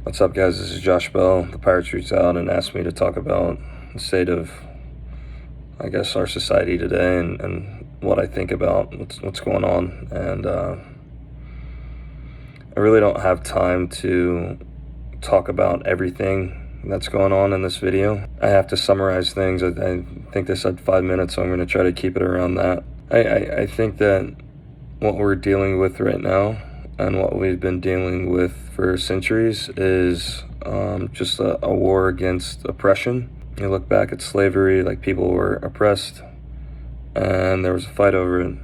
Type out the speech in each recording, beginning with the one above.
What's up, guys? This is Josh Bell. The Pirates reached out and asked me to talk about the state of, I guess, our society today and what I think about what's going on. And I really don't have time to talk about everything that's going on in this video. I have to summarize things. I think they said 5 minutes, so I'm going to try to keep it around that. I think that what we're dealing with right now and what we've been dealing with for centuries is just a war against oppression. You look back at slavery, like people were oppressed and there was a fight over it.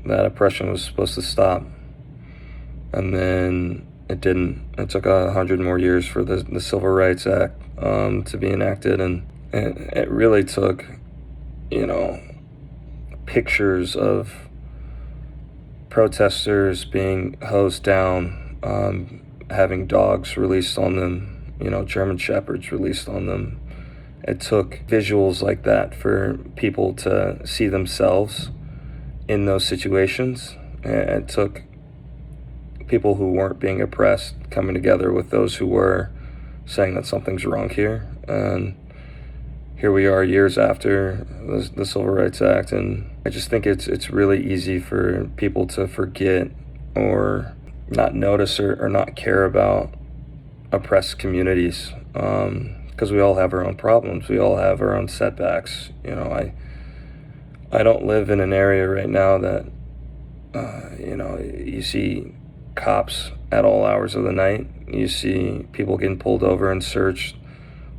That oppression was supposed to stop, and then it didn't. It took 100 more years for the Civil Rights Act to be enacted, and it really took, pictures of protesters being hosed down, having dogs released on them, German Shepherds released on them. It took visuals like that for people to see themselves in those situations. It took people who weren't being oppressed coming together with those who were, saying that something's wrong here. And here we are years after the Civil Rights Act, and I just think it's really easy for people to forget or not notice or not care about oppressed communities, because we all have our own problems. We all have our own setbacks. I don't live in an area right now that, you see cops at all hours of the night. You see people getting pulled over and searched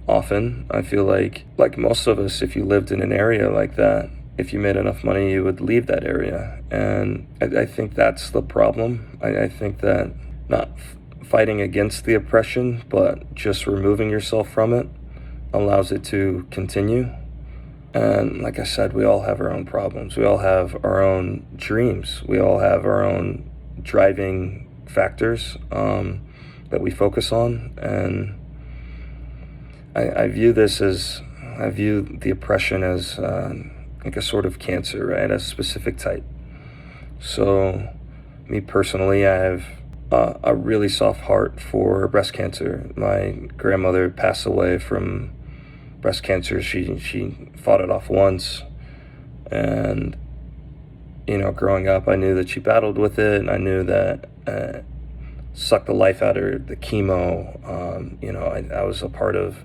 often. I feel like most of us, if you lived in an area like that, if you made enough money, you would leave that area. And I think that's the problem. I think that not fighting against the oppression, but just removing yourself from it allows it to continue. And like I said, we all have our own problems. We all have our own dreams. We all have our own driving factors that we focus on. And I view the oppression as like a sort of cancer, right? A specific type. So me personally, I have a really soft heart for breast cancer. My grandmother passed away from breast cancer. She fought it off once, and growing up, I knew that she battled with it, and I knew that sucked the life out of her, the chemo. I was a part of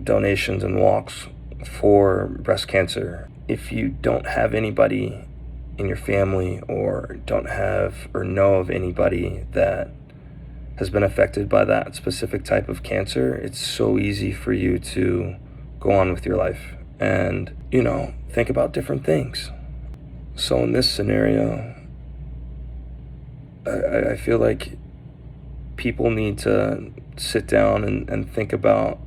donations and walks for breast cancer. If you don't have anybody in your family or don't have or know of anybody that has been affected by that specific type of cancer, it's so easy for you to go on with your life and, think about different things. So in this scenario, I feel like people need to sit down and think about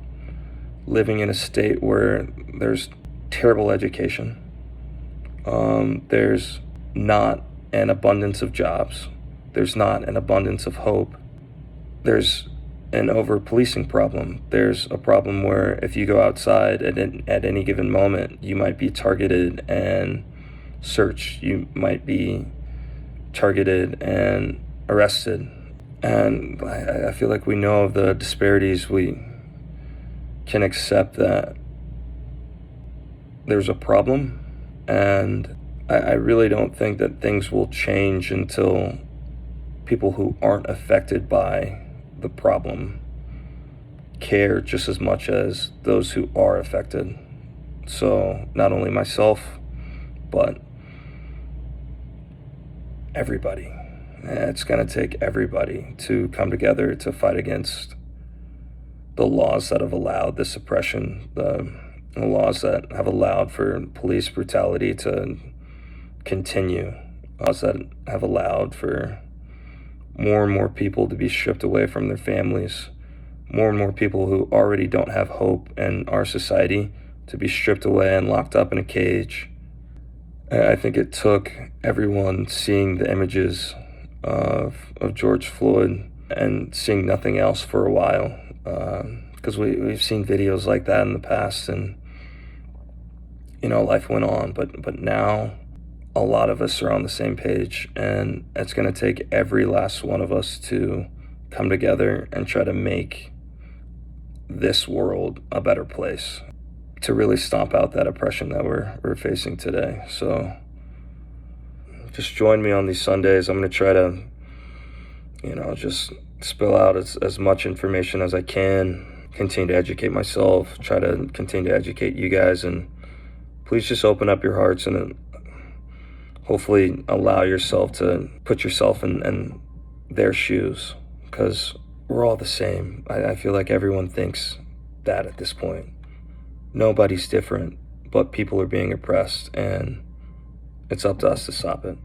living in a state where there's terrible education. There's not an abundance of jobs. There's not an abundance of hope. There's an over-policing problem. There's a problem where if you go outside at any given moment, you might be targeted and searched. You might be targeted and arrested. And I feel like we know of the disparities. We can accept that there's a problem, and I really don't think that things will change until people who aren't affected by the problem care just as much as those who are affected. So not only myself, but everybody. It's going to take everybody to come together to fight against the laws that have allowed this oppression, the laws that have allowed for police brutality to continue, laws that have allowed for more and more people to be stripped away from their families, more and more people who already don't have hope in our society to be stripped away and locked up in a cage. I think it took everyone seeing the images of George Floyd and seeing nothing else for a while, because we've seen videos like that in the past, and life went on. But now a lot of us are on the same page, and it's going to take every last one of us to come together and try to make this world a better place, to really stomp out that oppression that we're facing today. So just join me on these Sundays. I'm going to try to, just spill out as much information as I can, continue to educate myself, try to continue to educate you guys, and please just open up your hearts and hopefully allow yourself to put yourself in their shoes, because we're all the same. I feel like everyone thinks that at this point. Nobody's different, but people are being oppressed, and it's up to us to stop it.